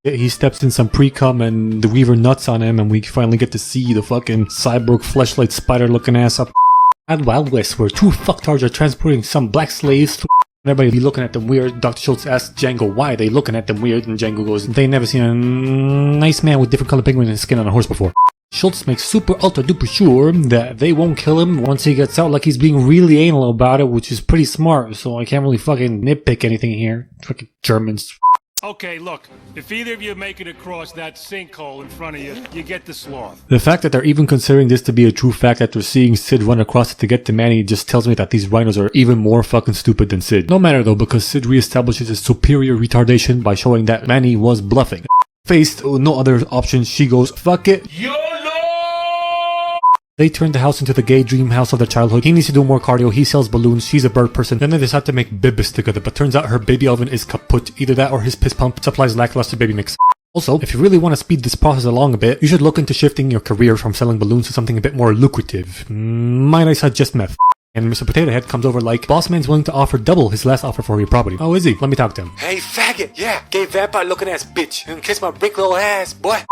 He steps in some pre-cum and the Weaver nuts on him and we finally get to see the fucking cyborg fleshlight spider looking ass up. At Wild West, where two fucktards are transporting some black slaves to everybody be looking at them weird. Dr. Schultz asks Django why are they looking at them weird, and Django goes, they never seen a nice man with different colored pigment and skin on a horse before. Schultz makes super ultra duper sure that they won't kill him once he gets out, like he's being really anal about it, which is pretty smart, so I can't really fucking nitpick anything here. Fucking Germans. Okay, look, if either of you make it across that sinkhole in front of you, you get the sloth. The fact that they're even considering this to be a true fact after seeing Sid run across it to get to Manny just tells me that these rhinos are even more fucking stupid than Sid. No matter though, because Sid reestablishes his superior retardation by showing that Manny was bluffing. Faced with no other option, she goes, fuck it. YOLO! They turn the house into the gay dream house of their childhood. He needs to do more cardio, he sells balloons, she's a bird person. Then they decide to make bibis together, but turns out her baby oven is kaput. Either that or his piss pump supplies lackluster baby mix. Also, if you really want to speed this process along a bit, you should look into shifting your career from selling balloons to something a bit more lucrative. Might I suggest meth? And Mr. Potato Head comes over like, boss man's willing to offer double his last offer for your property. Oh, is he? Let me talk to him. Hey, faggot, yeah, gay vampire looking ass bitch, and kiss my brick little ass, boy.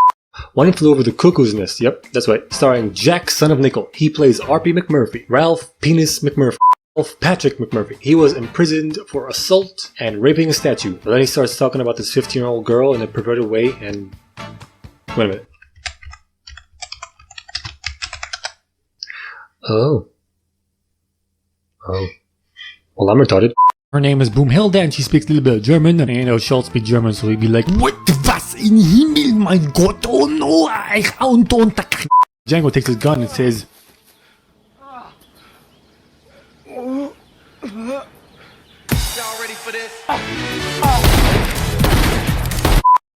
One Flew Over the Cuckoo's Nest, yep, that's right. Starring Jack, son of Nickel. He plays R.P. McMurphy. Ralph Penis McMurphy. Ralph Patrick McMurphy. He was imprisoned for assault and raping a statue. But then he starts talking about this 15-year-old girl in a perverted way and... Wait a minute. Oh. Well, I'm retarded. Her name is Boomhilda and she speaks a little bit of German, and you know Schultz speaks German, so he'd be like, what was in Himmel, mein Gott, oh no, Django takes his gun and says, Y'all ready for this?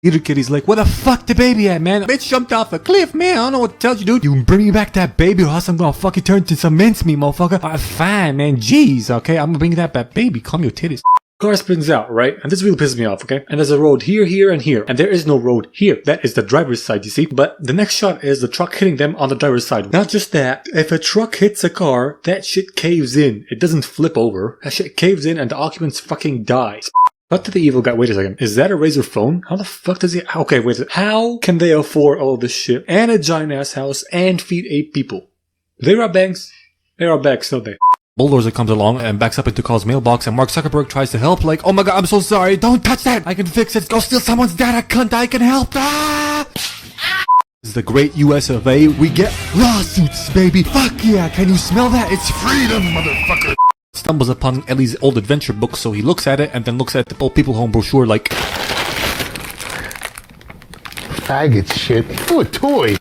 Little kitty's like, where the fuck the baby at, man? Bitch jumped off a cliff, man. I don't know what to tell you, dude. You bring me back that baby or else I'm gonna fucking turn into some mincemeat, motherfucker. Fine, man. Jeez, okay? I'm gonna bring that back baby. Calm your titties. Car spins out, right? And this really pisses me off, okay? And there's a road here, here, and here. And there is no road here. That is the driver's side, you see? But the next shot is the truck hitting them on the driver's side. Not just that. If a truck hits a car, that shit caves in. It doesn't flip over. That shit caves in and the occupants fucking die. Cut to the evil guy. Wait a second. Is that a Razor phone? How the fuck does he... Okay, wait a second. How can they afford all this shit and a giant ass house and feed 8 people? They rob banks. They rob banks, don't they? Bulldozer comes along and backs up into Carl's mailbox and Mark Zuckerberg tries to help like, oh my god, I'm so sorry. Don't touch that. I can fix it. Go steal someone's data, cunt. I can help. Ah! This is the great US of A. We get lawsuits, baby. Fuck yeah. Can you smell that? It's freedom, motherfucker. Stumbles upon Ellie's old adventure book, so he looks at it and then looks at the old people home brochure like, faggot shit. Oh, a toy.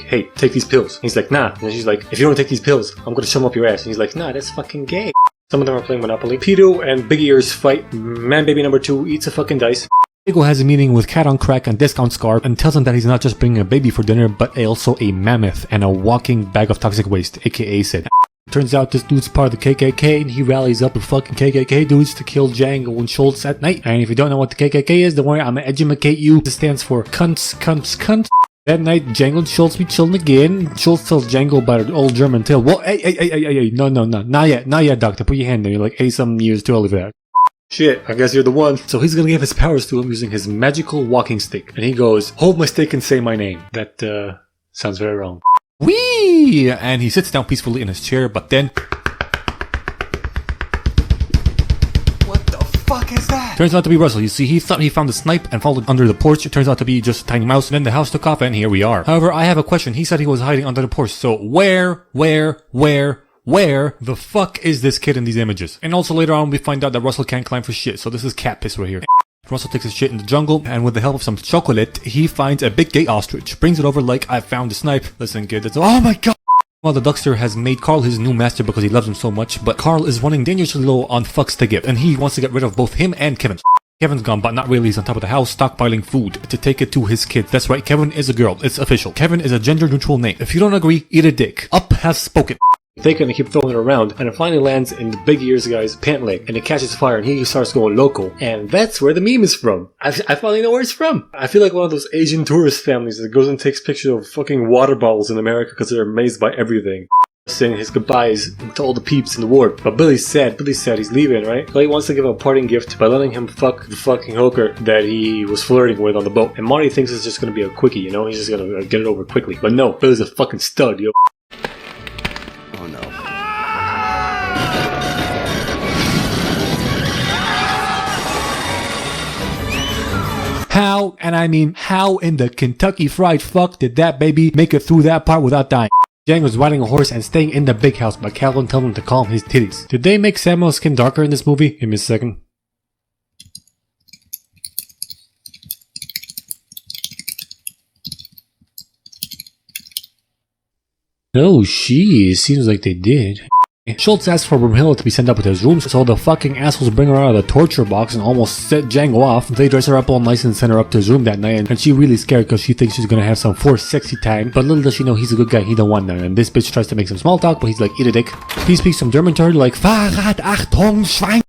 hey, take these pills. And he's like, nah. And she's like, if you don't take these pills, I'm gonna shove them up your ass. And he's like, nah, that's fucking gay. Some of them are playing Monopoly. Pt.2 and Big Ears fight. Man baby number 2 eats a fucking dice. Diego has a meeting with Cat on Crack and Discount Scar and tells him that he's not just bringing a baby for dinner, but also a mammoth and a walking bag of toxic waste, aka Sid. Turns out this dude's part of the KKK and he rallies up with fucking KKK dudes to kill Django and Schultz at night. And if you don't know what the KKK is, don't worry, I'm gonna educate you. This stands for cunts, cunts, cunt. That night, Django and Schultz be chilling again. Schultz tells Django about an old German tale. Well, hey, no, not yet, doctor, put your hand there. You're like 80-some years too early for that. Shit, I guess you're the one. So he's gonna give his powers to him using his magical walking stick. And he goes, hold my stick and say my name. That, sounds very wrong. Whee! And he sits down peacefully in his chair, but then... What the fuck is that? Turns out to be Russell. You see, he thought he found a snipe and followed under the porch. It turns out to be just a tiny mouse. And then the house took off and here we are. However, I have a question. He said he was hiding under the porch. So where the fuck is this kid in these images? And also later on we find out that Russell can't climb for shit. So this is cat piss right here. Russell takes his shit in the jungle, and with the help of some chocolate, he finds a big gay ostrich, brings it over like, I found the snipe. Listen kid, it's oh my god! Well, the Duckster has made Carl his new master because he loves him so much, but Carl is running dangerously low on fucks to give, and he wants to get rid of both him and Kevin. Kevin's gone, but not really. He's on top of the house, stockpiling food to take it to his kids. That's right, Kevin is a girl. It's official. Kevin is a gender-neutral name. If you don't agree, eat a dick. Up has spoken. They can keep throwing it around, and it finally lands in the Big Ears guy's pant leg, and it catches fire, and he starts going loco. And that's where the meme is from. I finally know where it's from. I feel like one of those Asian tourist families that goes and takes pictures of fucking water bottles in America because they're amazed by everything. saying his goodbyes to all the peeps in the ward. But Billy's sad he's leaving, right? So he wants to give him a parting gift by letting him fuck the fucking hooker that he was flirting with on the boat. And Marty thinks it's just gonna be a quickie, you know? He's just gonna get it over quickly. But no, Billy's a fucking stud, yo. Oh no. How, and I mean how in the Kentucky Fried Fuck did that baby make it through that part without dying? Jang was riding a horse and staying in the big house, but Calvin told him to calm his titties. Did they make Samuel's skin darker in this movie? Give me a second. Oh, shit, seems like they did. Schultz asked for Brumhilda to be sent up to his room, so the fucking assholes bring her out of the torture box and almost set Django off. They dress her up all nice and send her up to his room that night, and she's really scared because she thinks she's gonna have some forced sexy time. But little does she know he's a good guy, he don't want none. And this bitch tries to make some small talk, but he's like, eat a dick. He speaks some German to her like, Fahrrad, Achtung, Schwein.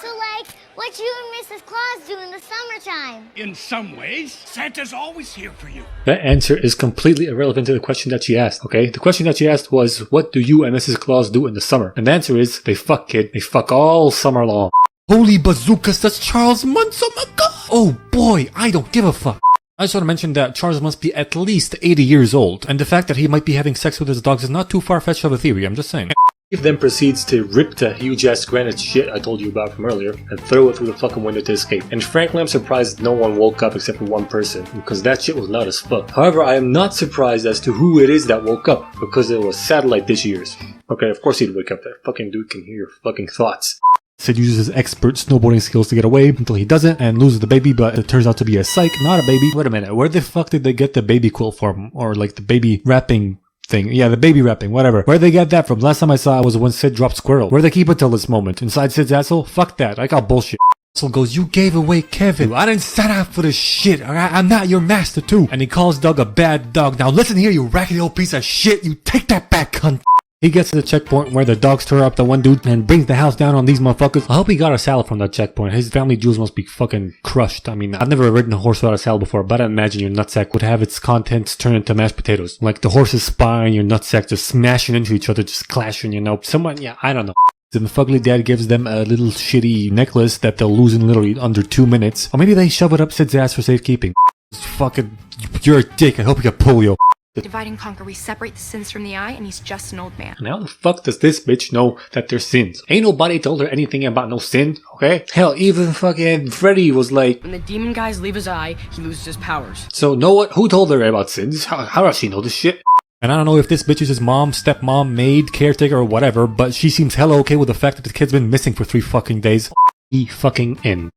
So, like, what you and Mrs. Claus do in the summertime? In some ways, Santa's always here for you. That answer is completely irrelevant to the question that she asked, okay? The question that she asked was, what do you and Mrs. Claus do in the summer? And the answer is, they fuck, kid. They fuck all summer long. Holy bazookas, that's Charles Muntz, oh my god! Oh boy, I don't give a fuck. I just want to mention that Charles must be at least 80 years old, and the fact that he might be having sex with his dogs is not too far-fetched of a theory, I'm just saying. He then proceeds to rip the huge-ass granite shit I told you about from earlier and throw it through the fucking window to escape. And frankly, I'm surprised no one woke up except for one person, because that shit was loud as fuck. However, I am not surprised as to who it is that woke up, because it was satellite dish ears. Okay, of course he'd wake up. That fucking dude can hear your fucking thoughts. Sid uses his expert snowboarding skills to get away until he doesn't and loses the baby, but it turns out to be a psych, not a baby. Wait a minute, where the fuck did they get the baby quilt from? Or like the baby wrapping thing? Yeah, the baby wrapping, whatever. Where'd they get that from? Last time I saw it was when Sid dropped Squirrel. Where'd they keep it till this moment? Inside Sid's asshole? Fuck that, I got bullshit. So goes, you gave away Kevin. I didn't set out for this shit, alright? I'm not your master too. And he calls Doug a bad dog. Now listen here, you raggedy old piece of shit. You take that back, cunt. He gets to the checkpoint where the dogs tear up the one dude and brings the house down on these motherfuckers. I hope he got a salad from that checkpoint. His family jewels must be fucking crushed. I mean, I've never ridden a horse without a salad before, but I imagine your nutsack would have its contents turn into mashed potatoes. Like the horse's spine, your nutsack just smashing into each other, just clashing, you know. Someone, yeah, I don't know. Then the fugly dad gives them a little shitty necklace that they'll lose in literally under 2 minutes. Or maybe they shove it up Sid's ass for safekeeping. Fucking, you're a dick. I hope you get polio. Divide and conquer. We separate the sins from the eye, and he's just an old man. And how the fuck does this bitch know that they're sins? Ain't nobody told her anything about no sin, okay? Hell, even fucking Freddy was like... When the demon guys leave his eye, he loses his powers. So, know what? Who told her about sins? How does she know this shit? And I don't know if this bitch is his mom, stepmom, maid, caretaker, or whatever, but she seems hella okay with the fact that the kid's been missing for 3 fucking days. He fucking in.